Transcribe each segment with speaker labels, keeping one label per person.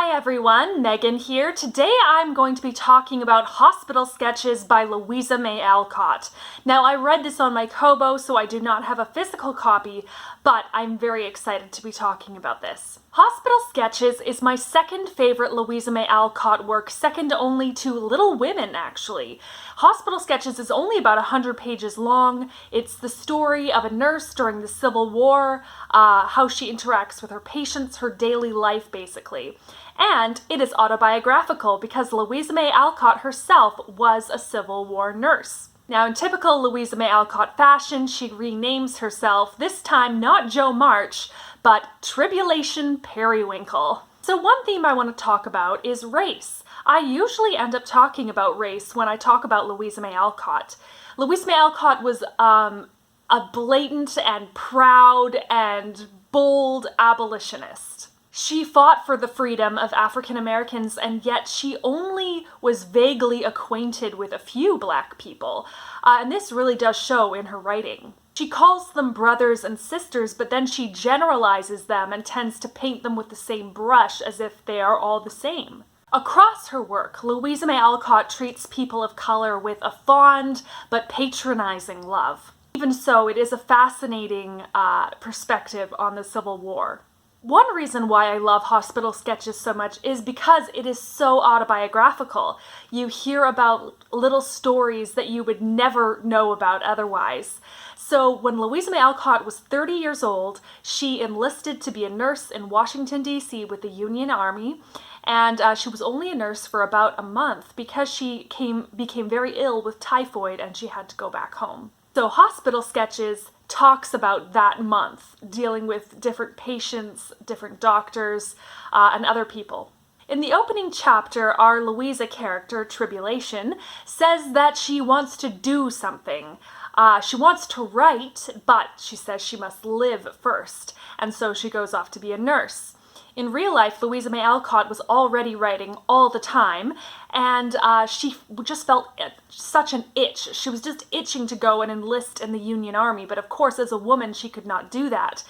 Speaker 1: Hi everyone, Megan here. Today I'm going to be talking about Hospital Sketches by Louisa May Alcott. Now I read this on my Kobo, so I do not have a physical copy, but I'm very excited to be talking about this. Hospital Sketches is my second favorite Louisa May Alcott work, second only to Little Women actually. Hospital Sketches is only about 100 pages long. It's the story of a nurse during the Civil War, how she interacts with her patients, her daily life basically. And it is autobiographical because Louisa May Alcott herself was a Civil War nurse. Now, in typical Louisa May Alcott fashion, she renames herself, this time not Jo March, but Tribulation Periwinkle. So one theme I want to talk about is race. I usually end up talking about race when I talk about Louisa May Alcott. Louisa May Alcott was a blatant and proud and bold abolitionist. She fought for the freedom of African Americans, and yet she only was vaguely acquainted with a few Black people. And this really does show in her writing. She calls them brothers and sisters, but then she generalizes them and tends to paint them with the same brush as if they are all the same. Across her work, Louisa May Alcott treats people of color with a fond but patronizing love. Even so, it is a fascinating perspective on the Civil War. One reason why I love Hospital Sketches so much is because it is so autobiographical. You hear about little stories that you would never know about otherwise. So when Louisa May Alcott was 30 years old, she enlisted to be a nurse in Washington, D.C. with the Union Army, and she was only a nurse for about a month because she became very ill with typhoid and she had to go back home. So Hospital Sketches talks about that month, dealing with different patients, different doctors, and other people. In the opening chapter, our Louisa character, Tribulation, says that she wants to do something. She wants to write, but she says she must live first, and so she goes off to be a nurse. In real life, Louisa May Alcott was already writing all the time, and she just felt such an itch. She was just itching to go and enlist in the Union Army, but of course, as a woman, she could not do that.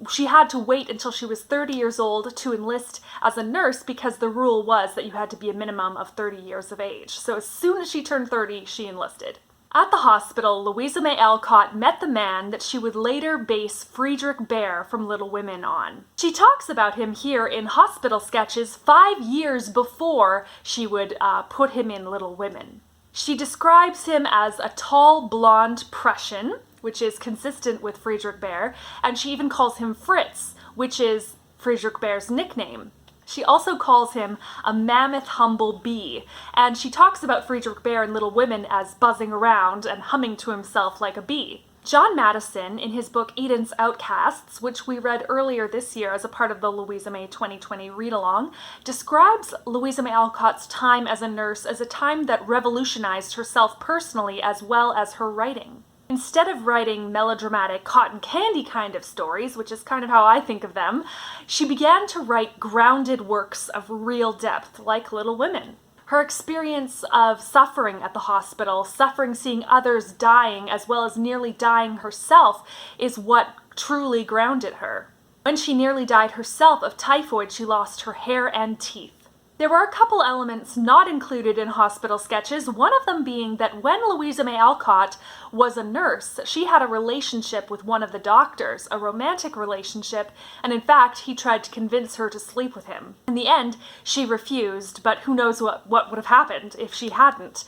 Speaker 1: She had to wait until she was 30 years old to enlist as a nurse because the rule was that you had to be a minimum of 30 years of age. So as soon as she turned 30, she enlisted. At the hospital, Louisa May Alcott met the man that she would later base Friedrich Bär from Little Women on. She talks about him here in Hospital Sketches 5 years before she would put him in Little Women. She describes him as a tall, blonde Prussian, which is consistent with Friedrich Bär, and she even calls him Fritz, which is Friedrich Bär's nickname. She also calls him a mammoth humble bee, and she talks about Friedrich Bär in Little Women as buzzing around and humming to himself like a bee. John Matteson, in his book Eden's Outcasts, which we read earlier this year as a part of the Louisa May 2020 read-along, describes Louisa May Alcott's time as a nurse as a time that revolutionized herself personally as well as her writing. Instead of writing melodramatic cotton candy kind of stories, which is kind of how I think of them, she began to write grounded works of real depth, like Little Women. Her experience of suffering at the hospital, suffering seeing others dying as well as nearly dying herself, is what truly grounded her. When she nearly died herself of typhoid, she lost her hair and teeth. There were a couple elements not included in Hospital Sketches, one of them being that when Louisa May Alcott was a nurse, she had a relationship with one of the doctors, a romantic relationship, and in fact, he tried to convince her to sleep with him. In the end, she refused, but who knows what would have happened if she hadn't.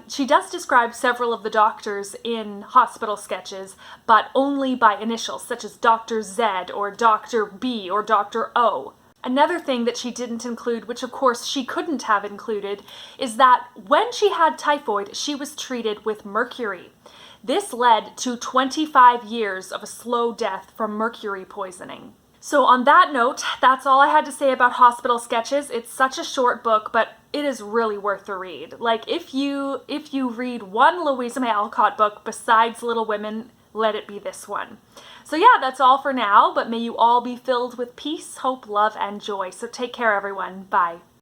Speaker 1: She does describe several of the doctors in Hospital Sketches, but only by initials, such as Dr. Z or Dr. B or Dr. O. Another thing that she didn't include, which of course she couldn't have included, is that when she had typhoid, she was treated with mercury. This led to 25 years of a slow death from mercury poisoning. So on that note, that's all I had to say about Hospital Sketches. It's such a short book, but it is really worth the read. Like, if you read one Louisa May Alcott book besides Little Women, let it be this one. So yeah, that's all for now, but may you all be filled with peace, hope, love, and joy. So take care, everyone. Bye.